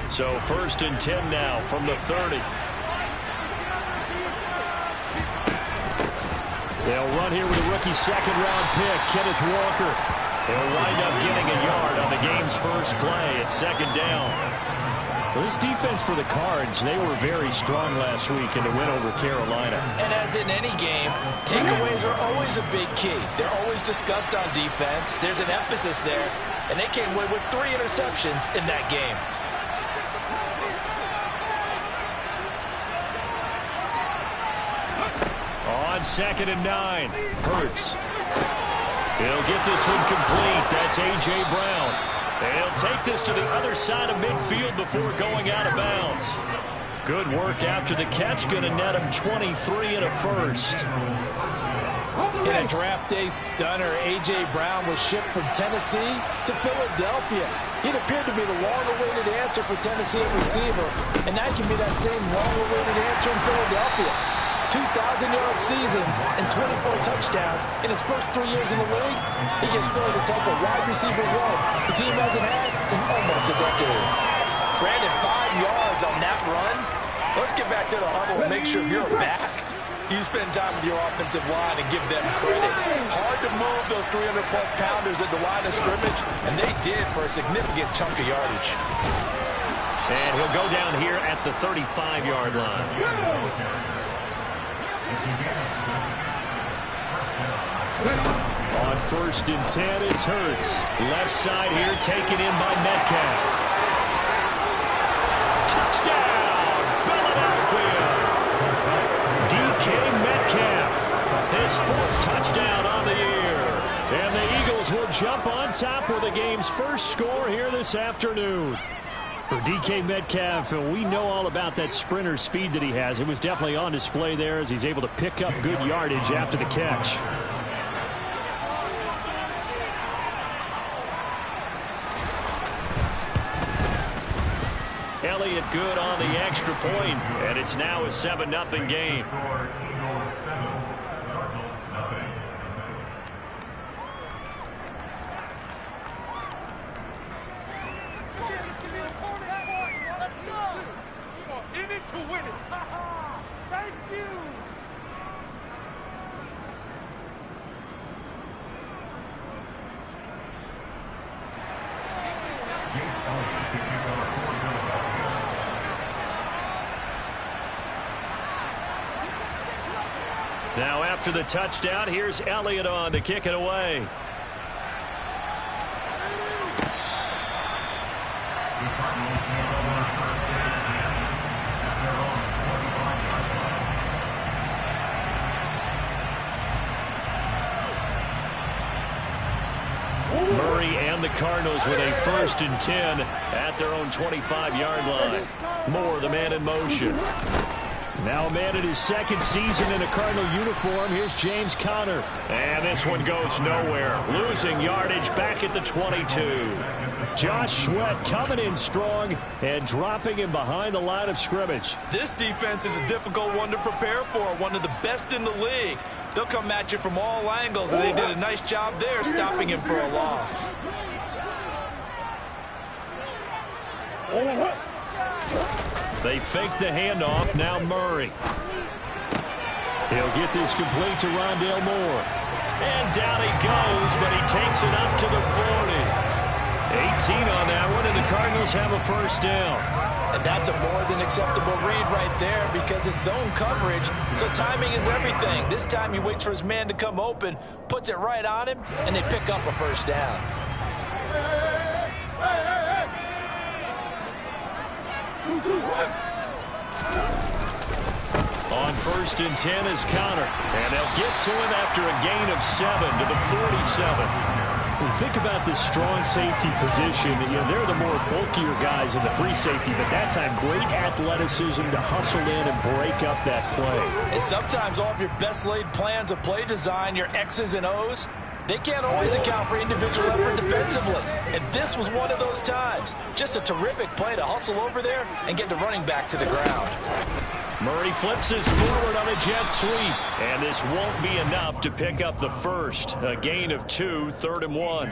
So 1st and 10 now from the 30. They'll run here with a rookie second-round pick, Kenneth Walker. He'll wind up getting a yard on the game's first play at 2nd down. Well, this defense for the Cards, they were very strong last week in the win over Carolina. And as in any game, takeaways are always a big key. They're always discussed on defense. There's an emphasis there, and they came away with 3 interceptions in that game. On 2nd and 9, Hurts. He'll get this one complete. That's A.J. Brown. They'll take this to the other side of midfield before going out of bounds. Good work after the catch. Going to net him 23 and a first. In a draft day stunner, A.J. Brown was shipped from Tennessee to Philadelphia. He'd appeared to be the long-awaited answer for Tennessee at receiver, and now he can be that same long-awaited answer in Philadelphia. 2,000-yard seasons and 24 touchdowns in his first 3 years in the league. He gives Philly the type of wide receiver run the team hasn't had in almost a decade. Brandon, 5 yards on that run. Let's get back to the huddle and make sure if you're a back, you spend time with your offensive line and give them credit. Hard to move those 300-plus pounders at the line of scrimmage, and they did for a significant chunk of yardage. And he'll go down here at the 35-yard line. On 1st and 10, it's Hurts. Left side here taken in by Metcalf. Touchdown, Philadelphia! DK Metcalf, his 4th touchdown on the year. And the Eagles will jump on top with the game's first score here this afternoon. For DK Metcalf, we know all about that sprinter speed that he has. It was definitely on display there as he's able to pick up good yardage after the catch. Elliott good on the extra point, and it's now a 7-0 game. Now after the touchdown, here's Elliott on to kick it away. Murray and the Cardinals with a 1st and 10 at their own 25-yard line. Moore, the man in motion. Now a man in his 2nd season in a Cardinal uniform. Here's James Conner. And this one goes nowhere. Losing yardage back at the 22. Josh Sweat coming in strong and dropping him behind the line of scrimmage. This defense is a difficult one to prepare for. One of the best in the league. They'll come at you from all angles, and they did a nice job there stopping him for a loss. They fake the handoff. Now Murray. He'll get this complete to Rondale Moore. And down he goes, but he takes it up to the 40. 18 on that one, and the Cardinals have a 1st down. And that's a more than acceptable read right there because it's zone coverage, so timing is everything. This time he waits for his man to come open, puts it right on him, and they pick up a 1st down. On 1st and 10 is Conner, and they'll get to him after a gain of 7 to the 47. When you think about this strong safety position, they're the more bulkier guys in the free safety, but that time great athleticism to hustle in and break up that play. And sometimes all of your best laid plans of play design, your X's and O's, they can't always account for individual effort defensively. And this was one of those times. Just a terrific play to hustle over there and get the running back to the ground. Murray flips this forward on a jet sweep, and this won't be enough to pick up the 1st. A gain of 2, 3rd and 1.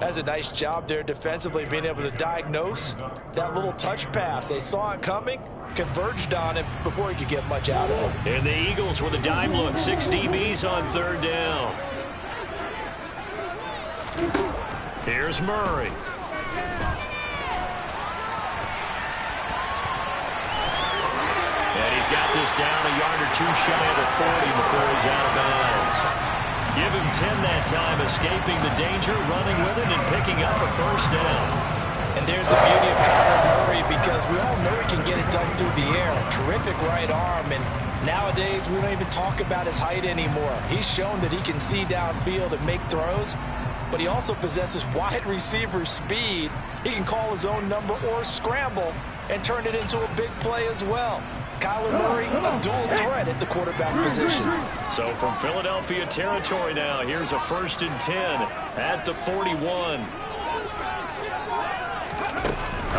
That's a nice job there defensively, being able to diagnose that little touch pass. They saw it coming, converged on it before he could get much out of it. And the Eagles with a dime look, 6 DBs on third down. Here's Murray. And he's got this down a yard or two shy of the 40 before he's out of bounds. Give him 10 that time, escaping the danger, running with it, and picking up a first down. And there's the beauty of Kyler Murray, because we all know he can get it done through the air. Terrific right arm, and nowadays we don't even talk about his height anymore. He's shown that he can see downfield and make throws, but he also possesses wide receiver speed. He can call his own number or scramble and turn it into a big play as well. Kyler Murray, a dual threat at the quarterback position. So from Philadelphia territory now, here's a 1st and 10 at the 41.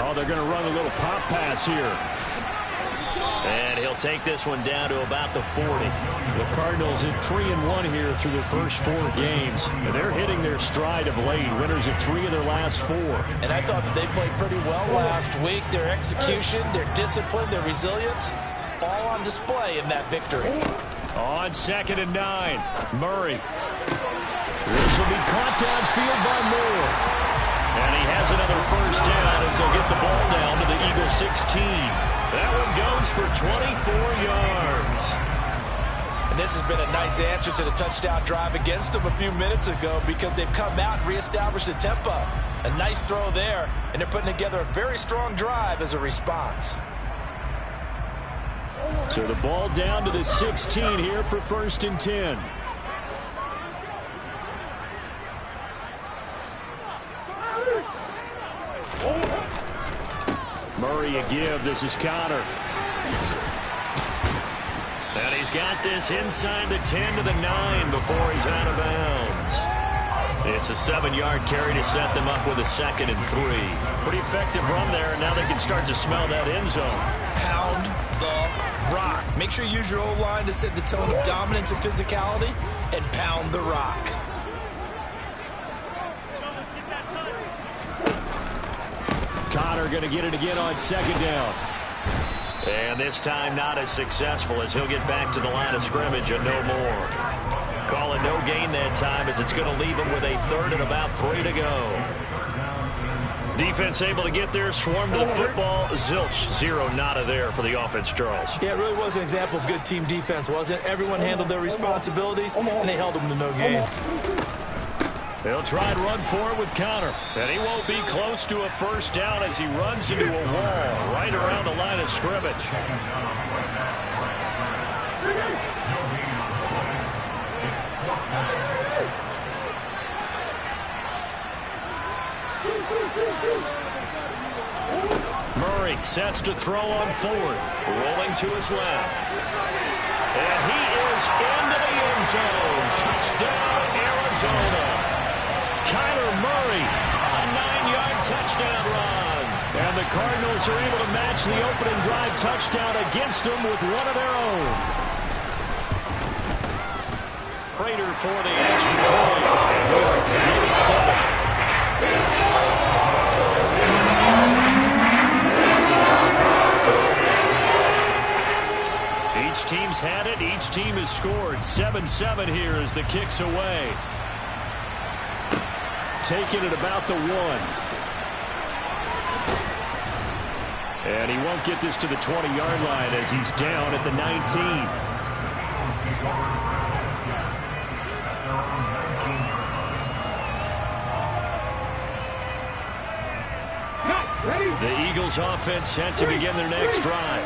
Oh, they're going to run a little pop pass here. And he'll take this one down to about the 40. The Cardinals at 3-1 here through their first 4 games. And they're hitting their stride of late. Winners of 3 of their last 4. And I thought that they played pretty well last week. Their execution, their discipline, their resilience, all on display in that victory. On 2nd and 9, Murray. This will be caught downfield by Moore. And he has another first down as they'll get the ball down to the Eagles 16. That one goes for 24 yards. And this has been a nice answer to the touchdown drive against them a few minutes ago, because they've come out and reestablished the tempo. A nice throw there, and they're putting together a very strong drive as a response. So the ball down to the 16 here for 1st and 10. Murray a give. This is Connor. And he's got this inside the 10 to the 9 before he's out of bounds. It's a 7-yard carry to set them up with a 2nd and 3. Pretty effective run there, and now they can start to smell that end zone. Pound the rock. Make sure you use your O-line to set the tone of dominance and physicality, and pound the rock. Connor going to get it again on 2nd down. And this time not as successful, as he'll get back to the line of scrimmage and no more. Call it no gain that time, as it's going to leave him with a 3rd and about 3 to go. Defense able to get there, swarm to the football. Zilch, 0 nada there for the offense, Charles. Yeah, it really was an example of good team defense, wasn't it? Everyone handled their responsibilities, and they held them to no gain. They'll try and run for it with Connor. And he won't be close to a first down as he runs into a wall right around the line of scrimmage. Murray sets to throw on 4th. Rolling to his left. And he is into the end zone. Touchdown, Arizona. Kyler Murray, a 9-yard touchdown run. And the Cardinals are able to match the opening drive touchdown against them with one of their own. Prater for the extra point. And we are tied at 7. Each team's had it. Each team has scored. 7-7 here as the kick's away. Taking it about the 1. And he won't get this to the 20-yard line as he's down at the 19. The Eagles offense set to begin their next drive.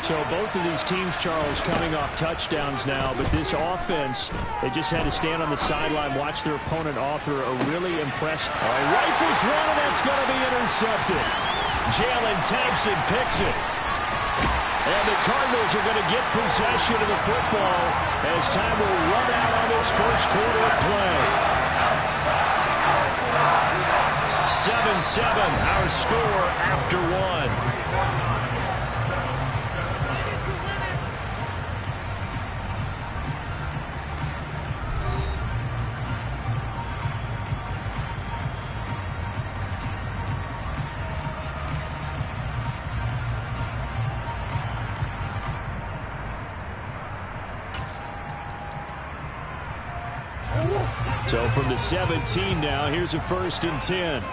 So both of these teams, Charles, coming off touchdowns now, but this offense, they just had to stand on the sideline, watch their opponent author a really impressive. Rifles one, and that's going to be intercepted. Jalen Thompson picks it. And the Cardinals are going to get possession of the football as time will run out on this first quarter of play. 7-7, our score after 1. So from the 17 now, here's a 1st and 10.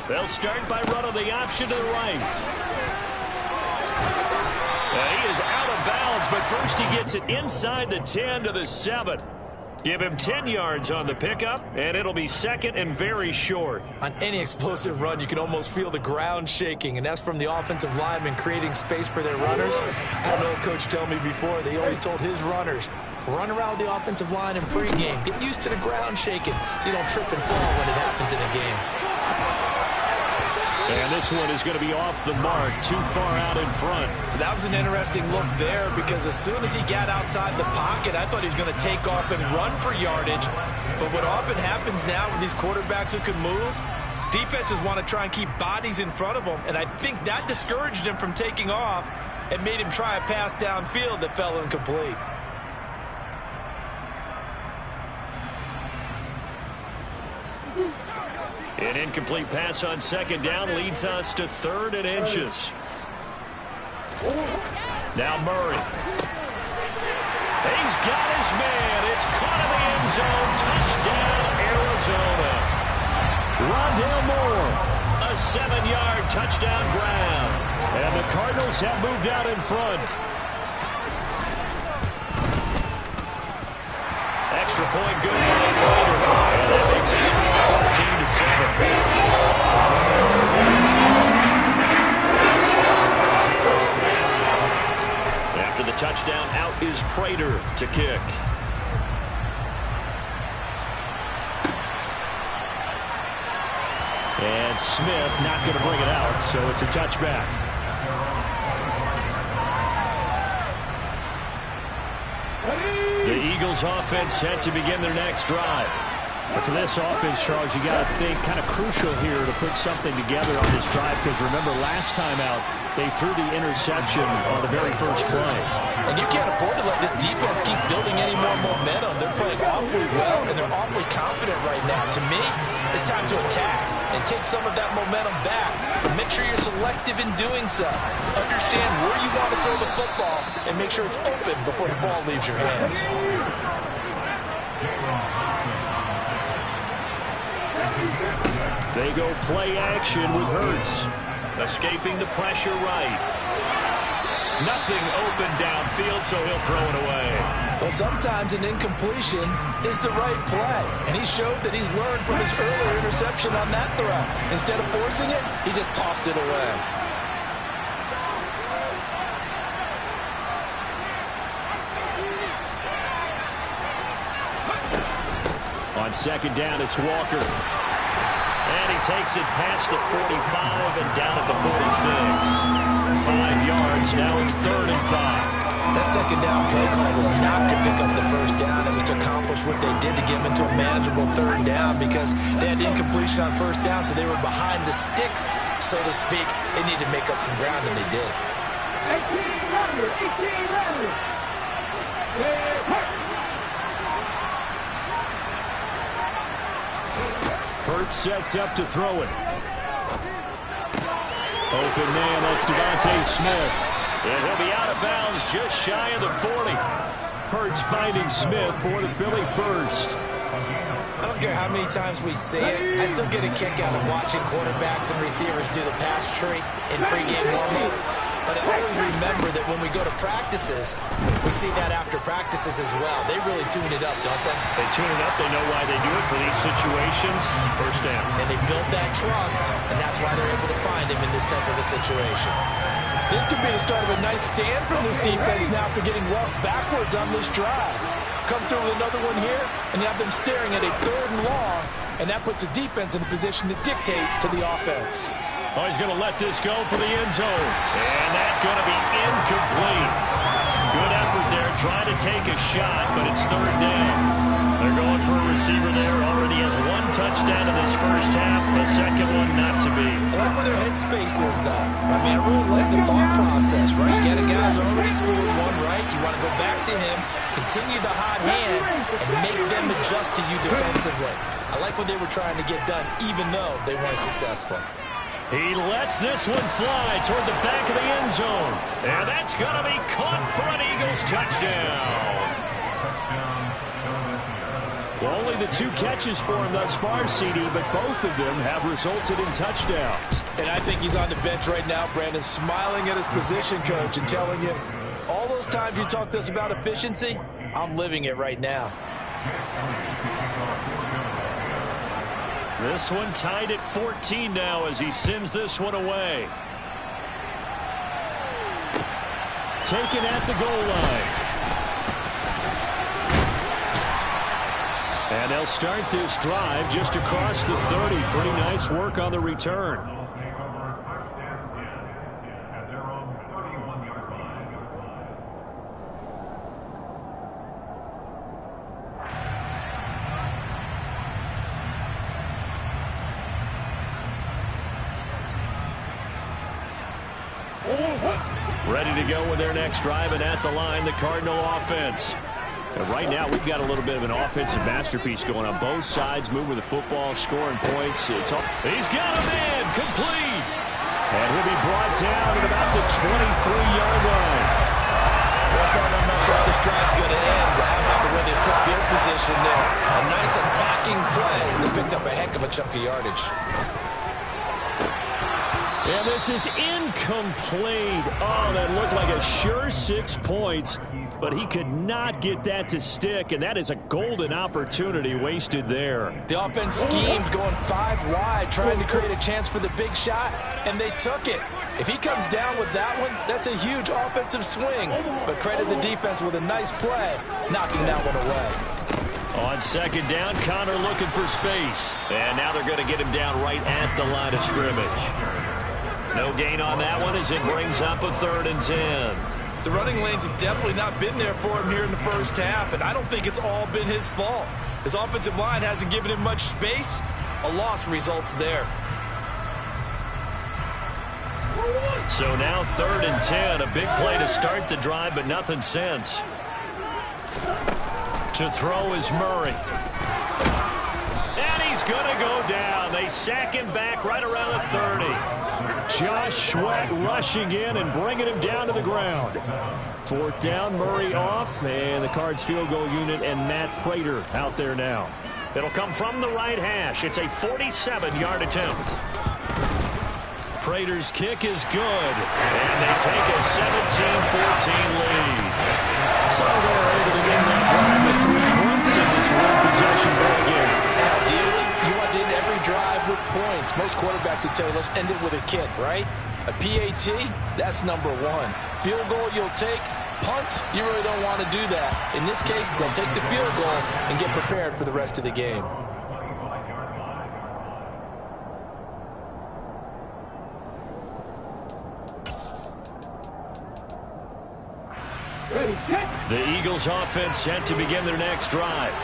They'll start by running the option to the right. He is out of bounds, but first he gets it inside the 10 to the 7. Give him 10 yards on the pickup, and it'll be 2nd and very short. On any explosive run, you can almost feel the ground shaking, and that's from the offensive linemen creating space for their runners. I had an old coach tell me before, they always told his runners, run around the offensive line in pregame. Get used to the ground shaking so you don't trip and fall when it happens in a game. And this one is going to be off the mark, too far out in front. That was an interesting look there because as soon as he got outside the pocket, I thought he was going to take off and run for yardage. But what often happens now with these quarterbacks who can move, defenses want to try and keep bodies in front of them, and I think that discouraged him from taking off and made him try a pass downfield that fell incomplete. An incomplete pass on 2nd down leads us to 3rd and inches. Now Murray. He's got his man. It's caught in the end zone. Touchdown, Arizona. Rondale Moore. A 7-yard touchdown grab. And the Cardinals have moved out in front. Extra point good by Carter. And that makes the score 14-7. After the touchdown, out is Prater to kick. And Smith not going to bring it out, so it's a touchback. The Eagles offense set to begin their next drive. But for this offense, Charles, you got to think kind of crucial here to put something together on this drive because remember last time out they threw the interception on the very first play. And you can't afford to let this defense keep building any more momentum. They're playing awfully well and they're awfully confident right now. To me, it's time to attack and take some of that momentum back. But make sure you're selective in doing so. Understand where you want to throw the football and make sure it's open before the ball leaves your hands. They go play action with Hurts. Escaping the pressure right. Nothing open downfield, so he'll throw it away. Well, sometimes an incompletion is the right play. And he showed that he's learned from his earlier interception on that throw. Instead of forcing it, he just tossed it away. On 2nd down, it's Walker. And he takes it past the 45 and down at the 46. 5 yards. Now it's 3rd and 5. That 2nd down play call was not to pick up the 1st down. It was to accomplish what they did to get him into a manageable 3rd down because they had incompletion on 1st down, so they were behind the sticks, so to speak. They needed to make up some ground, and they did. 18 Hurts sets up to throw it. Open man, that's Devontae Smith. And he'll be out of bounds just shy of the 40. Hurts finding Smith for the Philly first. I don't care how many times we see it. I still get a kick out of watching quarterbacks and receivers do the pass tree in pregame warm-up. But I always remember that when we go to practices, we see that after practices as well. They really tune it up, don't they? They tune it up. They know why they do it for these situations. 1st down. And they build that trust, and that's why they're able to find him in this type of a situation. This could be the start of a nice stand from this defense now for getting walked backwards on this drive. Come through with another one here, and you have them staring at a 3rd and long, and that puts the defense in a position to dictate to the offense. Oh, he's going to let this go for the end zone. And that's going to be incomplete. Good effort there, trying to take a shot, but it's 3rd down. They're going for a receiver there. Already has 1 touchdown in this first half. A second one not to be. I like where their headspace is, though. I mean, I really like the thought process, right? You got a guy who's already scored 1, right? You want to go back to him, continue the hot hand, and make them adjust to you defensively. I like what they were trying to get done, even though they weren't successful. He lets this one fly toward the back of the end zone. And that's going to be caught for an Eagles touchdown. Well, only the 2 catches for him thus far, CD, but both of them have resulted in touchdowns. And I think he's on the bench right now, Brandon, smiling at his position coach and telling him, all those times you talked to us about efficiency, I'm living it right now. This one tied at 14 now as he sends this one away. Taken at the goal line. And they'll start this drive just across the 30. Pretty nice work on the return. Ready to go with their next drive, and at the line, the Cardinal offense. And right now, we've got a little bit of an offensive masterpiece going on both sides, moving the football, scoring points. He's got a man, complete. And he'll be brought down at about the 23-yard line. Well, I'm not sure how this drive's going to end, but how about the way they flip field position there? A nice attacking play. They picked up a heck of a chunk of yardage. And this is incomplete. Oh, that looked like a sure 6 points, but he could not get that to stick, and that is a golden opportunity wasted there. The offense schemed going 5 wide, trying to create a chance for the big shot, and they took it. If he comes down with that one, that's a huge offensive swing. But credit the defense with a nice play, knocking that one away. On second down, Connor looking for space. And now they're going to get him down right at the line of scrimmage. No gain on that one as it brings up a 3rd and 10. The running lanes have definitely not been there for him here in the first half, and I don't think it's all been his fault. His offensive line hasn't given him much space. A loss results there. So now 3rd and 10. A big play to start the drive, but nothing since. To throw is Murray. And he's going to go down. They sack him back right around the 30. Josh Sweat rushing in and bringing him down to the ground. 4th down, Murray off, and the Cards field goal unit and Matt Prater out there now. It'll come from the right hash. It's a 47-yard attempt. Prater's kick is good, and they take a 17-14 lead. So they're able to win that drive with 3 points in this one possession ball game. Ideally, you want to end every drive with points. Most quarterbacks would tell you, let's end it with a kick, right? A PAT, that's number 1. Field goal you'll take. Punts, you really don't want to do that. In this case, they'll take the field goal and get prepared for the rest of the game. The Eagles offense set to begin their next drive.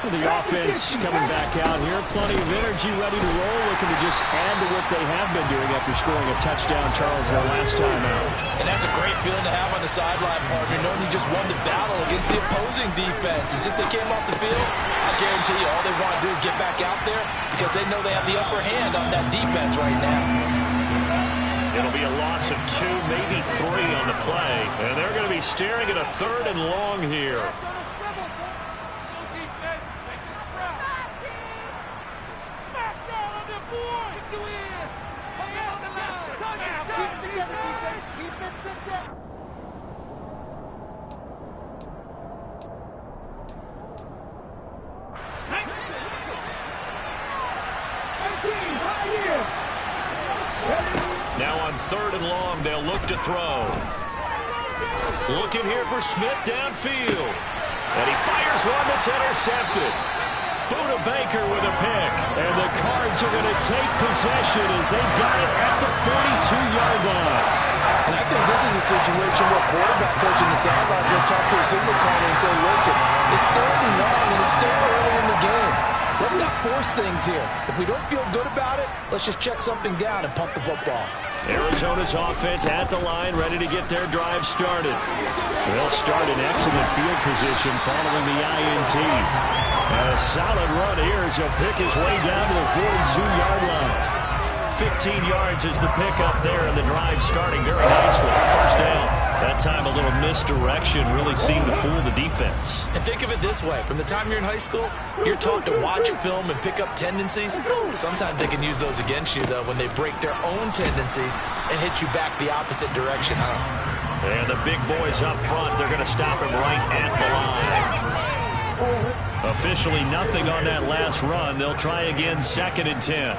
The offense coming back out here. Plenty of energy, ready to roll, looking to just add to what they have been doing after scoring a touchdown, Charles, their last time out. And that's a great feeling to have on the sideline, partner, knowing you just won the battle against the opposing defense. And since they came off the field, I guarantee you all they want to do is get back out there because they know they have the upper hand on that defense right now. It'll be a loss of 2, maybe 3 on the play. And they're going to be staring at a 3rd and long here. Now on 3rd and long, they'll look to throw. Looking here for Smith downfield. And he fires one that's intercepted. Buda Baker with a pick. And the Cards are going to take possession as they got it at the 42-yard line. And I think this is a situation where quarterback coach in the sideline is going to talk to a signal caller and say, listen, it's 3rd and long and it's still early in the game. Let's not force things here. If we don't feel good about it, let's just check something down and pump the football. Arizona's offense at the line, ready to get their drive started. They'll start in excellent field position following the INT. And a solid run here as he'll pick his way down to the 42-yard line. 15 yards is the pickup there, and the drive starting very nicely. First down. That time a little misdirection really seemed to fool the defense. And think of it this way. From the time you're in high school, you're taught to watch film and pick up tendencies. Sometimes they can use those against you, though, when they break their own tendencies and hit you back the opposite direction, huh? And the big boys up front, they're going to stop him right at the line. Officially nothing on that last run. They'll try again, 2nd and 10.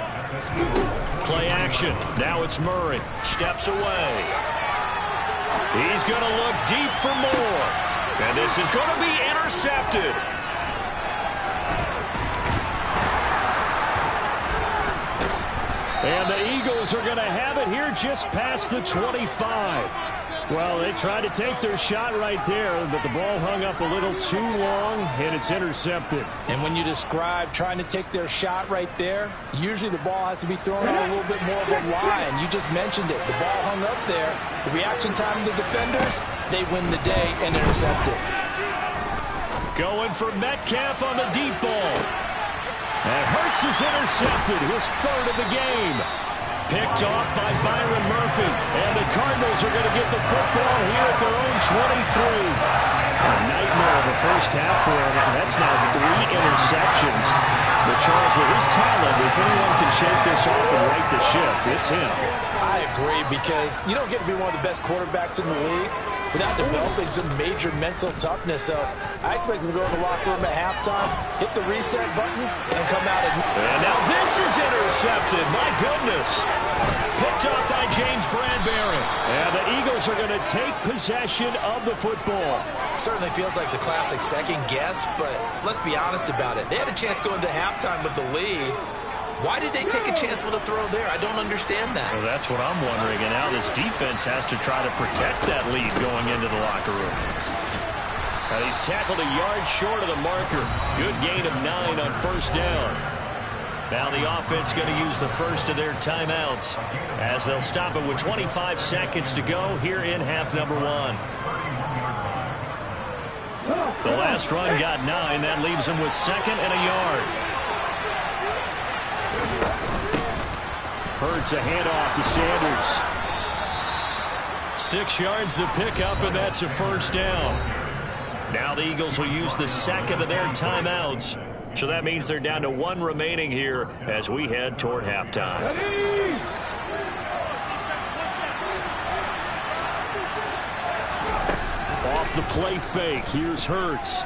Play action. Now it's Murray. Steps away. He's going to look deep for more. And this is going to be intercepted. And the Eagles are going to have it here just past the 25. Well, they tried to take their shot right there, but the ball hung up a little too long, and it's intercepted. And when you describe trying to take their shot right there, usually the ball has to be thrown on a little bit more of a line. You just mentioned it. The ball hung up there. The reaction time of the defenders, they win the day and intercept it. Going for Metcalf on the deep ball. And Hurts is intercepted, his 3rd of the game. Picked off by Byron Murphy. And the Cardinals are going to get the football here at their own 23. A nightmare of a first half for him. That's now 3 interceptions. But Charles, with his talent, if anyone can shake this off and right the ship, it's him. I agree, because you don't get to be one of the best quarterbacks in the league without developing some major mental toughness. So I expect him to go to the locker room at halftime, hit the reset button, and come out. And now this is intercepted. My goodness. Picked up by James Bradbury. And the Eagles are going to take possession of the football. Certainly feels like the classic second guess, but let's be honest about it. They had a chance going to halftime with the lead. Why did they take a chance with a throw there? I don't understand that. Well, that's what I'm wondering. And now this defense has to try to protect that lead going into the locker room. Now he's tackled a yard short of the marker. Good gain of 9 on first down. Now the offense going to use the first of their timeouts as they'll stop it with 25 seconds to go here in half number 1. The last run got 9. That leaves them with 2nd and a yard. Hurts a handoff to Sanders. 6 yards the pickup, and that's a first down. Now the Eagles will use the 2nd of their timeouts. So that means they're down to 1 remaining here as we head toward halftime. Off the play fake. Here's Hurts.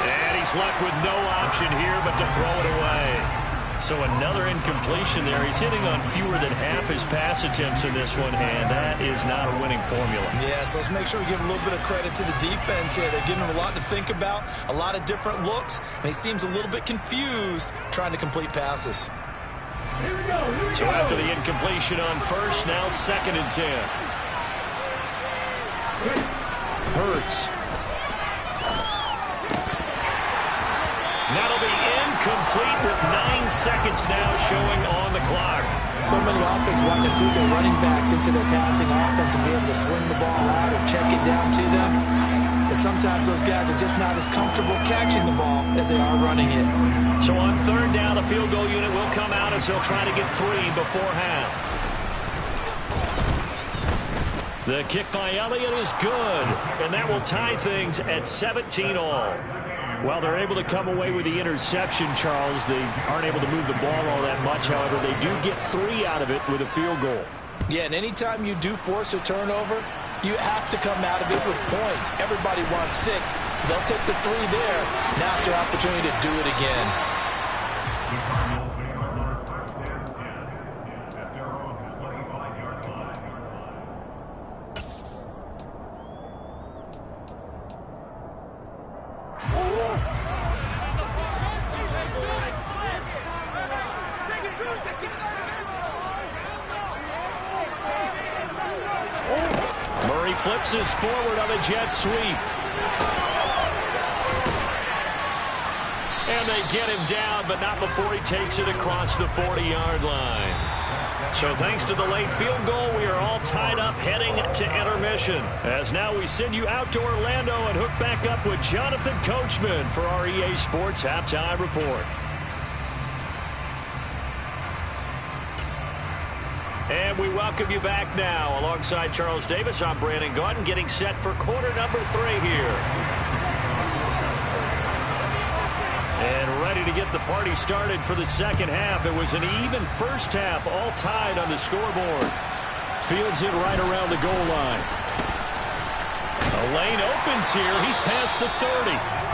And he's left with no option here but to throw it away. So another incompletion there. He's hitting on fewer than half his pass attempts in this one, and that is not a winning formula. Yeah, so let's make sure we give a little bit of credit to the defense here. They're giving him a lot to think about, a lot of different looks, and he seems a little bit confused trying to complete passes. So after the incompletion on first, now 2nd and 10. Hurts. That'll be incomplete with 9 seconds now showing on the clock. So many offenses want to include their running backs into their passing offense and be able to swing the ball out or check it down to them. But sometimes those guys are just not as comfortable catching the ball as they are running it. So on 3rd down, the field goal unit will come out as they'll try to get 3 before half. The kick by Elliott is good, and that will tie things at 17 all. Well, they're able to come away with the interception, Charles. They aren't able to move the ball all that much. However, they do get 3 out of it with a field goal. Yeah, and anytime you do force a turnover, you have to come out of it with points. Everybody wants 6. They'll take the 3 there. Now it's their opportunity to do it again. Flips us forward on a jet sweep. And they get him down, but not before he takes it across the 40-yard line. So thanks to the late field goal, we are all tied up heading to intermission. As now we send you out to Orlando and hook back up with Jonathan Coachman for our EA Sports Halftime Report. And we welcome you back now. Alongside Charles Davis, I'm Brandon Gaudin, getting set for quarter number 3 here. And ready to get the party started for the second half. It was an even first half, all tied on the scoreboard. Fields it right around the goal line. A lane opens here. He's past the 30.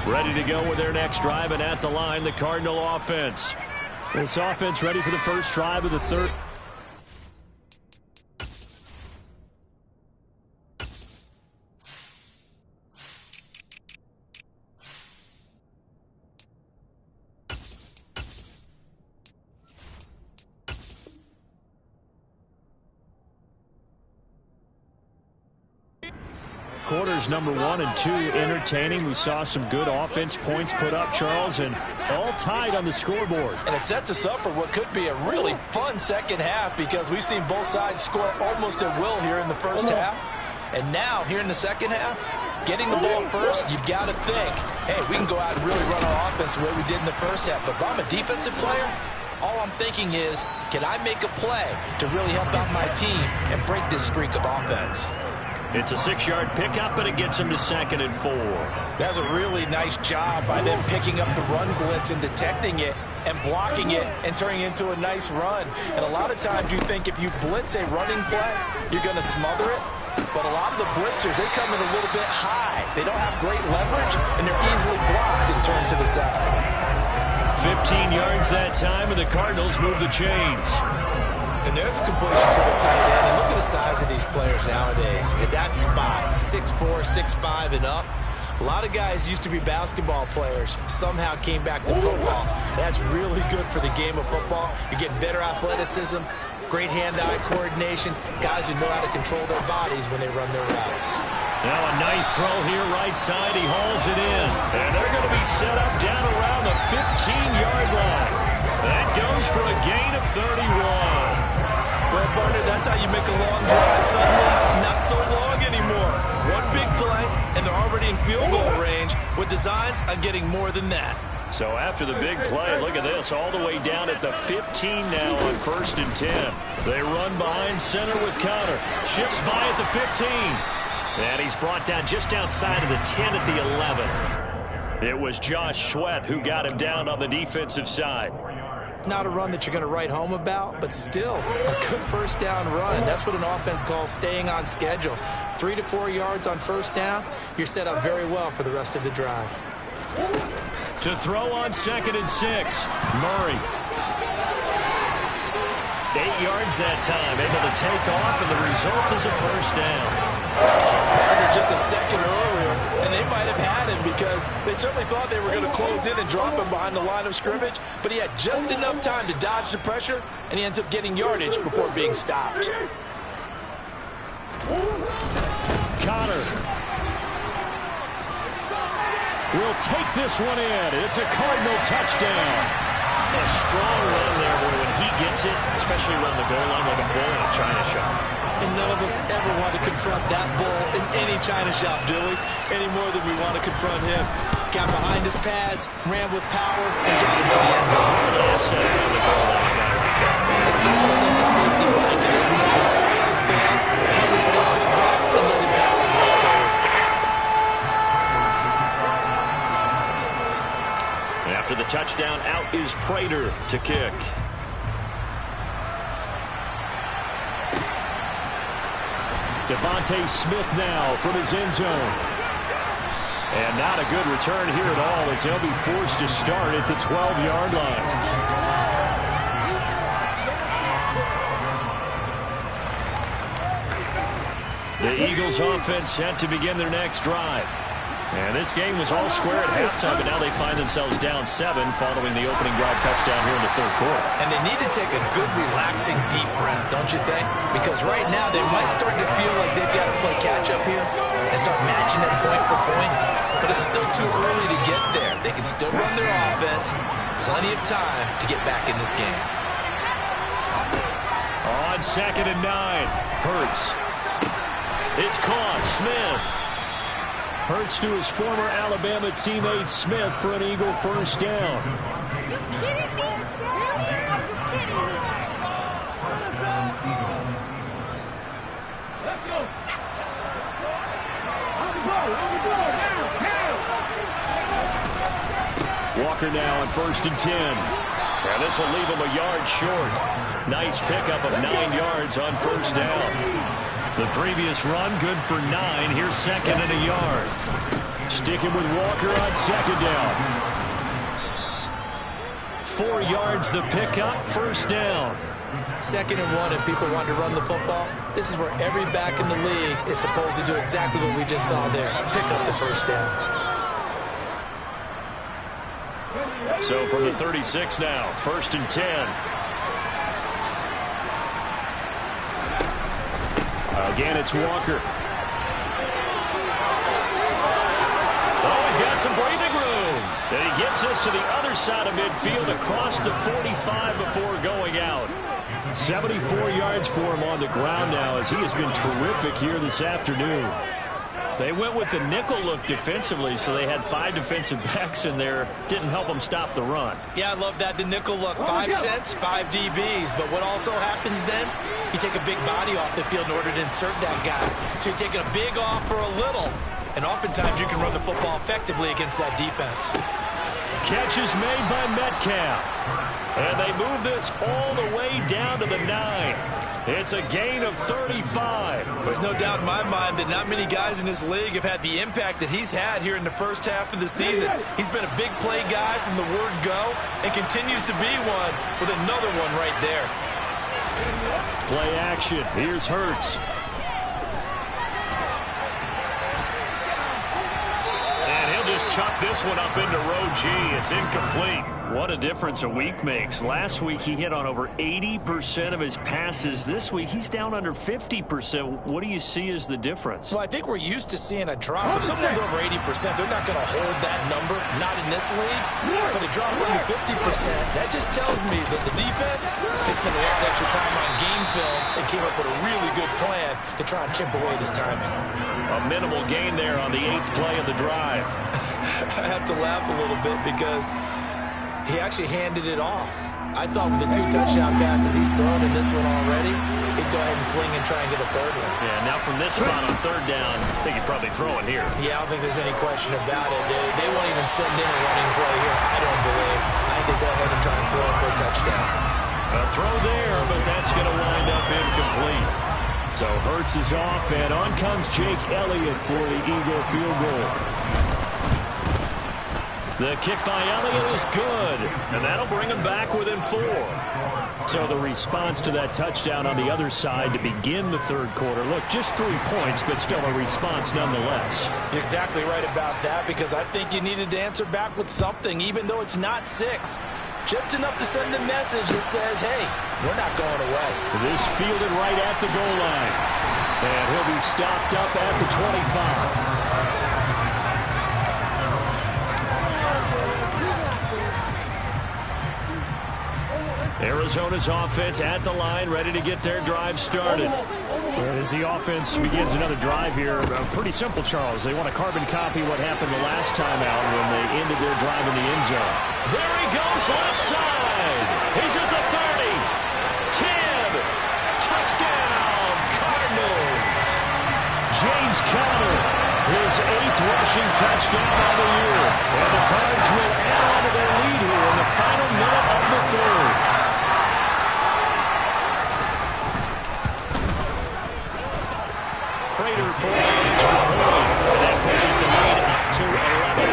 Ready to go with their next drive, and at the line, the Cardinal offense. This offense ready for the first drive of the third. Quarters number 1 and 2 entertaining. We saw some good offense points put up, Charles, and all tied on the scoreboard. And it sets us up for what could be a really fun second half, because we've seen both sides score almost at will here in the first half. And now, here in the second half, getting the ball first, you've got to think, hey, we can go out and really run our offense the way we did in the first half. But if I'm a defensive player, all I'm thinking is, can I make a play to really help out my team and break this streak of offense? It's a 6-yard pickup, and it gets him to 2nd and 4. That's a really nice job by them picking up the run blitz and detecting it and blocking it and turning it into a nice run. And a lot of times you think if you blitz a running play, you're going to smother it. But a lot of the blitzers, they come in a little bit high. They don't have great leverage, and they're easily blocked and turned to the side. 15 yards that time, and the Cardinals move the chains. And there's a completion to the tight end. And look at the size of these players nowadays. At that spot, 6'4", 6'5", and up. A lot of guys used to be basketball players, somehow came back to football. That's really good for the game of football. You're getting better athleticism, great hand-eye coordination, guys who know how to control their bodies when they run their routes. Now a nice throw here, right side. He hauls it in. And they're going to be set up down around the 15-yard line. That goes for a gain of 31. Well, Barnett, that's how you make a long drive suddenly not so long anymore. One big play, and they're already in field goal range with designs on getting more than that. So after the big play, look at this, all the way down at the 15 now on 1st and 10. They run behind center with Connor. Shifts by at the 15. And he's brought down just outside of the 10 at the 11. It was Josh Sweat who got him down on the defensive side. Not a run that you're going to write home about, but still a good first down run. That's what an offense calls staying on schedule. 3 to 4 yards on first down, you're set up very well for the rest of the drive. To throw on 2nd and 6, Murray. 8 yards that time, able to take off, and the result is a first down. Partner just a second earlier, and they might have had him because they certainly thought they were going to close in and drop him behind the line of scrimmage, but he had just enough time to dodge the pressure, and he ends up getting yardage before being stopped. Connor will take this one in. It's a Cardinal touchdown. A strong run there, boy, when he gets it, especially around the goal line like a bull in a china shop. And none of us ever want to confront that bull in any china shop, do we? Any more than we want to confront him. Got behind his pads, ran with power, and got into the end zone. It's almost like a safety blanket, isn't it? His fans come into this big back and let him power his way forward. After the touchdown, out is Prater to kick. Devontae Smith now from his end zone. And not a good return here at all, as he'll be forced to start at the 12-yard line. The Eagles offense set to begin their next drive. And this game was all square at halftime, but now they find themselves down 7 following the opening drive touchdown here in the third quarter. And they need to take a good, relaxing, deep breath, don't you think? Because right now they might start to feel like they've got to play catch-up here and start matching them point for point. But it's still too early to get there. They can still run their offense. Plenty of time to get back in this game. On 2nd and 9, Hurts. It's caught. Smith. Hurts to his former Alabama teammate Smith for an Eagle first down. Are you kidding me? Are you kidding me? Let's go. Walker now on 1st and 10. And this will leave him a yard short. Nice pickup of 9 yards on first down. The previous run, good for 9. Here's 2nd and a yard. Sticking with Walker on 2nd down. 4 yards the pickup, first down. 2nd and 1, if people want to run the football, this is where every back in the league is supposed to do exactly what we just saw there. Pick up the first down. So from the 36 now, 1st and 10. Again, it's Walker. Oh, he's got some breathing room. And he gets us to the other side of midfield across the 45 before going out. 74 yards for him on the ground now as he has been terrific here this afternoon. They went with the nickel look defensively, so they had 5 defensive backs in there. Didn't help them stop the run. Yeah, I love that. The nickel look, 5 cents, 5 DBs. But what also happens then, you take a big body off the field in order to insert that guy. So you're taking a big off for a little. And oftentimes you can run the football effectively against that defense. Catch is made by Metcalf. And they move this all the way down to the 9. It's a gain of 35. There's no doubt in my mind that not many guys in this league have had the impact that he's had here in the first half of the season. He's been a big play guy from the word go and continues to be one with another one right there. Play action. Here's Hurts. And he'll just chuck this one up into row G. It's incomplete. What a difference a week makes. Last week he hit on over 80% of his passes. This week he's down under 50%. What do you see as the difference? Well, I think we're used to seeing a drop. If someone's over 80%, they're not going to hold that number. Not in this league. But a drop under 50%, that just tells me that the defense has spent a lot of extra time on game films and came up with a really good plan to try and chip away this timing. A minimal gain there on the 8th play of the drive. I have to laugh a little bit because he actually handed it off. I thought with the 2 touchdown passes he's thrown in this one already, he'd go ahead and fling and try and get a 3rd one. Yeah, now from this spot on 3rd down, they could probably throw it here. Yeah, I don't think there's any question about it. They won't even send in a running play here, I don't believe. I think they go ahead and try and throw it for a touchdown. A throw there, but that's going to wind up incomplete. So Hurts is off, and on comes Jake Elliott for the Eagle field goal. The kick by Elliott is good, and that'll bring him back within 4. So the response to that touchdown on the other side to begin the third quarter. Look, just 3 points, but still a response nonetheless. You're exactly right about that, because I think you needed to answer back with something, even though it's not 6. Just enough to send a message that says, hey, we're not going away. This fielded right at the goal line. And he'll be stopped up at the 25. Arizona's offense at the line, ready to get their drive started. As the offense begins another drive here, pretty simple, Charles. They want to carbon copy what happened the last time out when they ended their drive in the end zone. There he goes, offside. He's at the 30. 10. Touchdown, Cardinals. James Conner, his 8th rushing touchdown on the year. And the Cards will add on to their lead here in the final minute of the 3rd. Prater for an extra point. And that pushes the lead up to 11.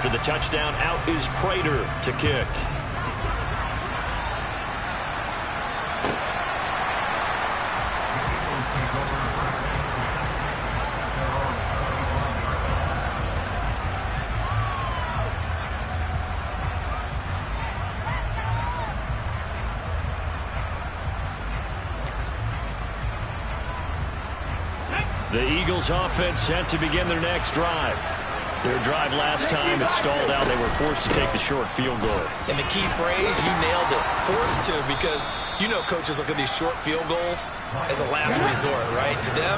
After the touchdown, out is Prater to kick. The Eagles offense set to begin their next drive. Their drive last time, it stalled out. They were forced to take the short field goal. And the key phrase, you nailed it. Forced to, because you know coaches look at these short field goals as a last resort, right? To them,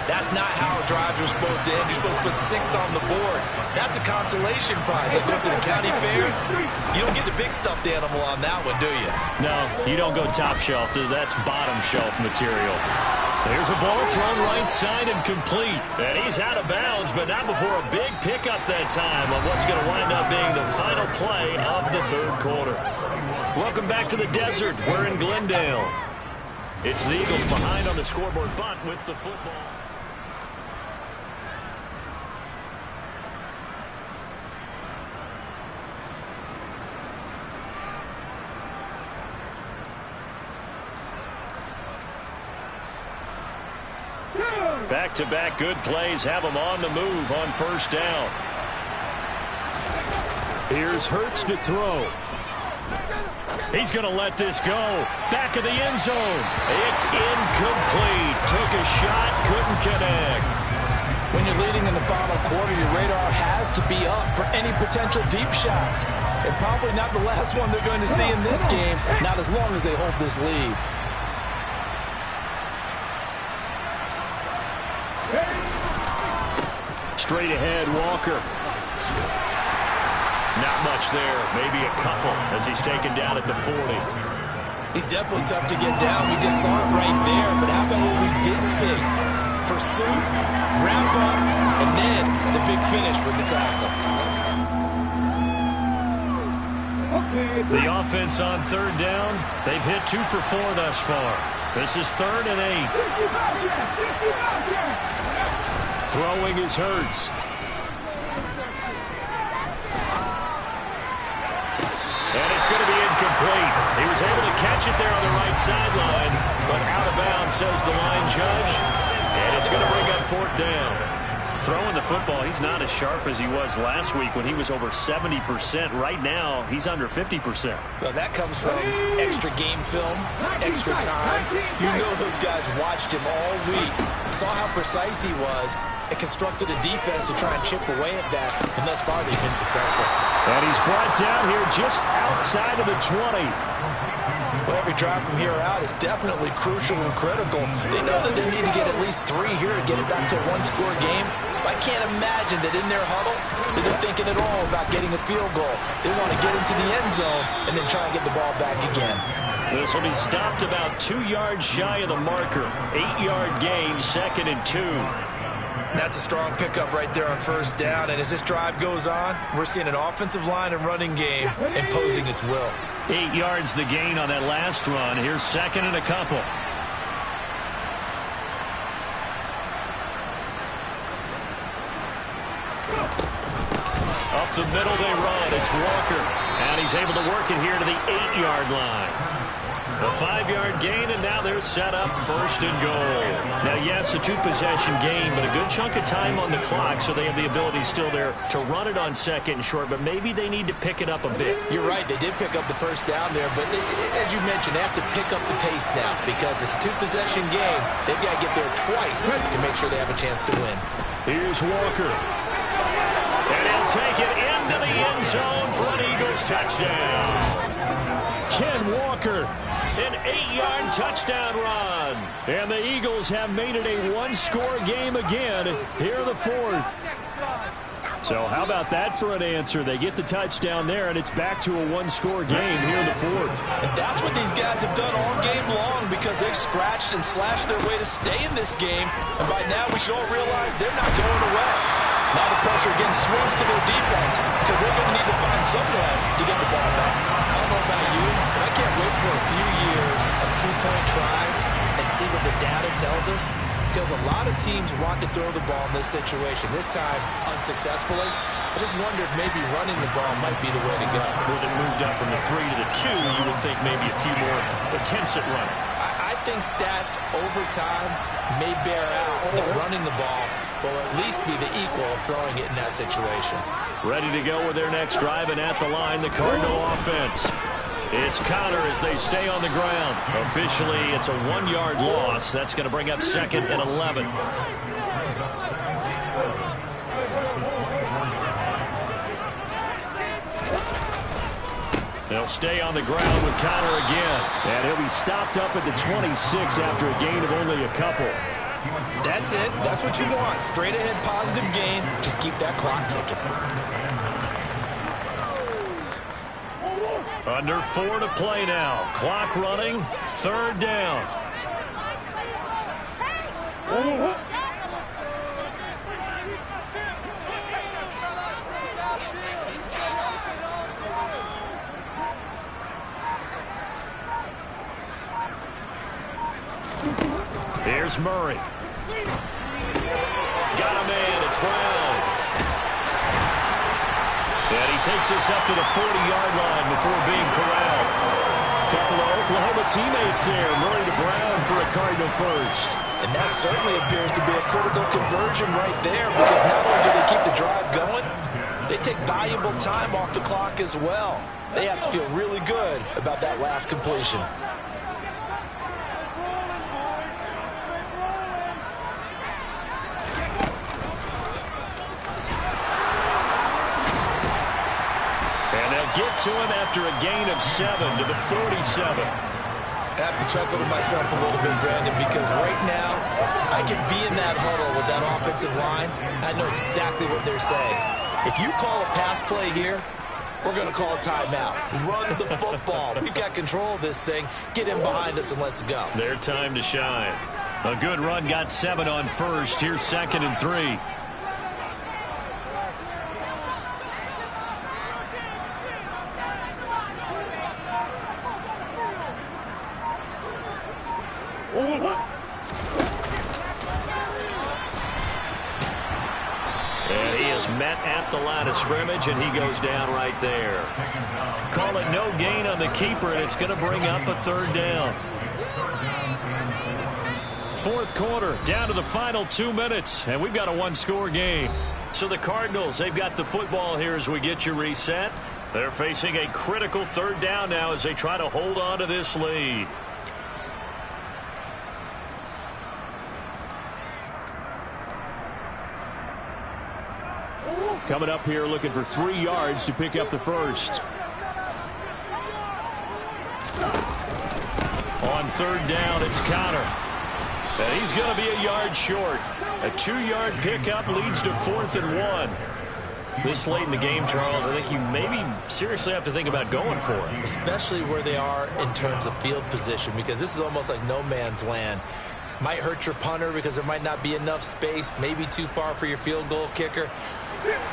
that's not how drives are supposed to end. You're supposed to put 6 on the board. That's a consolation prize. Like going to the county fair, you don't get the big stuffed animal on that one, do you? No, you don't go top shelf. That's bottom shelf material. There's a ball thrown right side and complete. And he's out of bounds, but not before a big pickup that time on what's going to wind up being the final play of the third quarter. Welcome back to the desert. We're in Glendale. It's the Eagles behind on the scoreboard, but with the football. Back-to-back good plays have them on the move on first down. Here's Hurts to throw. He's going to let this go. Back of the end zone. It's incomplete. Took a shot, couldn't connect. When you're leading in the final quarter, your radar has to be up for any potential deep shots. And probably not the last one they're going to see in this game, not as long as they hold this lead. Straight ahead, Walker. Not much there. Maybe a couple as he's taken down at the 40. He's definitely tough to get down. We just saw it right there. But how about what we did see? Pursuit, wrap up, and then the big finish with the tackle. The offense on third down. They've hit 2 for 4 thus far. This is 3rd and 8. Throwing is Hurts. And it's going to be incomplete. He was able to catch it there on the right sideline, but out of bounds, says the line judge. And it's going to bring up 4th down. Throwing the football, he's not as sharp as he was last week when he was over 70%. Right now, he's under 50%. Well, that comes from extra game film, extra time. You know those guys watched him all week, saw how precise he was, and constructed a defense to try and chip away at that, and thus far they've been successful. And he's brought down here just outside of the 20. Well, every drive from here out is definitely crucial and critical. They know that they need to get at least 3 here to get it back to a one-score game. I can't imagine that in their huddle that they're thinking at all about getting a field goal. They want to get into the end zone and then try and get the ball back again. This will be stopped about 2 yards shy of the marker. 8-yard gain, 2nd and 2. That's a strong pickup right there on first down. And as this drive goes on, we're seeing an offensive line and running game imposing its will. 8 yards the gain on that last run. Here's 2nd and a couple. Up the middle they run. It's Walker. And he's able to work it here to the 8-yard line. A 5-yard gain, and now they're set up 1st and goal. Now, yes, a 2-possession game, but a good chunk of time on the clock, so they have the ability still there to run it on 2nd and short, but maybe they need to pick it up a bit. You're right. They did pick up the first down there, but as you mentioned, they have to pick up the pace now because it's a 2-possession game. They've got to get there twice to make sure they have a chance to win. Here's Walker. And he'll take it into the end zone for an Eagles touchdown. Ken Walker, an 8-yard touchdown run. And the Eagles have made it a one-score game again here in the 4th. So how about that for an answer? They get the touchdown there, and it's back to a one-score game here in the 4th. And that's what these guys have done all game long because they've scratched and slashed their way to stay in this game. And by now we should all realize they're not going away. Now the pressure again swings to their defense because they're going to need to find some way to get the ball back. I don't know about you, but I can't wait for a few years of 2-point tries and see what the data tells us. Because a lot of teams want to throw the ball in this situation, this time unsuccessfully. I just wonder if maybe running the ball might be the way to go. With it moved up from the 3 to the 2, you would think maybe a few more attempts at running. I think stats over time may bear out that running the ball will at least be the equal of throwing it in that situation. Ready to go with their next drive, and at the line, the Cardinal offense. It's Connor as they stay on the ground. Officially, it's a 1-yard loss. That's going to bring up 2nd and 11. They'll stay on the ground with Connor again. And he'll be stopped up at the 26 after a gain of only a couple. That's it. That's what you want. Straight ahead positive gain. Just keep that clock ticking. Under 4 to play now. Clock running. 3rd down. Here's Murray. Got a man. It's Brown. And he takes us up to the 40-yard line before being corralled. Couple of Oklahoma teammates there. Murray to Brown for a Cardinal first. And that certainly appears to be a critical conversion right there, because not only do they keep the drive going, they take valuable time off the clock as well. They have to feel really good about that last completion. Get to him after a gain of 7 to the 47. I have to chuckle to myself a little bit, Brandon, because right now I can be in that huddle with that offensive line. I know exactly what they're saying. If you call a pass play here, we're going to call a timeout. Run the football. We've got control of this thing. Get in behind us and let's go. Their time to shine. A good run got 7 on first. Here's 2nd and 3. And he is met at the line of scrimmage, and he goes down right there. Call it no gain on the keeper, and it's going to bring up a 3rd down. 4th quarter, down to the final 2 minutes, and we've got a 1-score game. So the Cardinals, they've got the football here as we get you reset. They're facing a critical 3rd down now as they try to hold on to this lead. Coming up here looking for 3 yards to pick up the first. On 3rd down, it's Connor. And he's going to be a yard short. A 2-yard pickup leads to 4th and 1. This late in the game, Charles, I think you maybe seriously have to think about going for it. Especially where they are in terms of field position, because this is almost like no man's land. Might hurt your punter because there might not be enough space, maybe too far for your field goal kicker.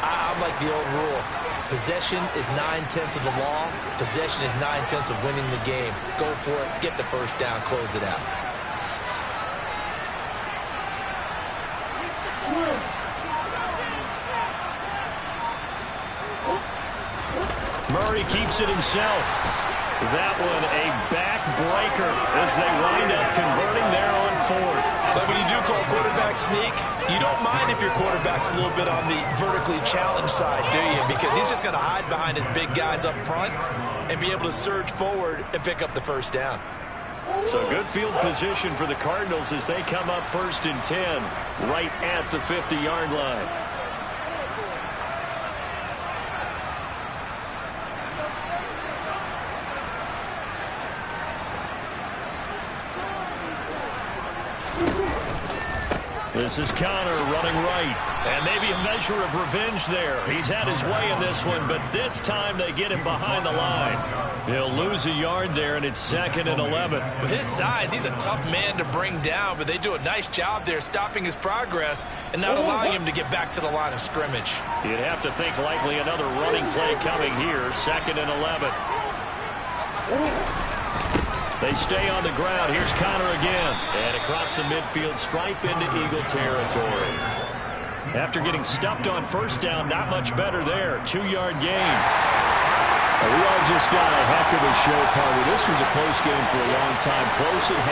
I'm like the old rule. Possession is 9/10 of the law. Possession is 9/10 of winning the game. Go for it. Get the first down. Close it out. Murray keeps it himself. That one a backbreaker as they wind up converting there on 4th. But when you do call quarterback sneak, you don't mind if your quarterback's a little bit on the vertically challenged side, do you? Because he's just going to hide behind his big guys up front and be able to surge forward and pick up the first down. So good field position for the Cardinals as they come up 1st and 10 right at the 50-yard line. This is Connor running right. And maybe a measure of revenge there. He's had his way in this one, but this time they get him behind the line. He'll lose a yard there, and it's 2nd and 11. With his size, he's a tough man to bring down, but they do a nice job there stopping his progress and not allowing him to get back to the line of scrimmage. You'd have to think likely another running play coming here. 2nd and 11. They stay on the ground. Here's Connor again. And across the midfield stripe into Eagle territory. After getting stuffed on first down, not much better there. 2-yard gain. We all just got a heck of a show, Carter. This was a close game for a long time. Close at half.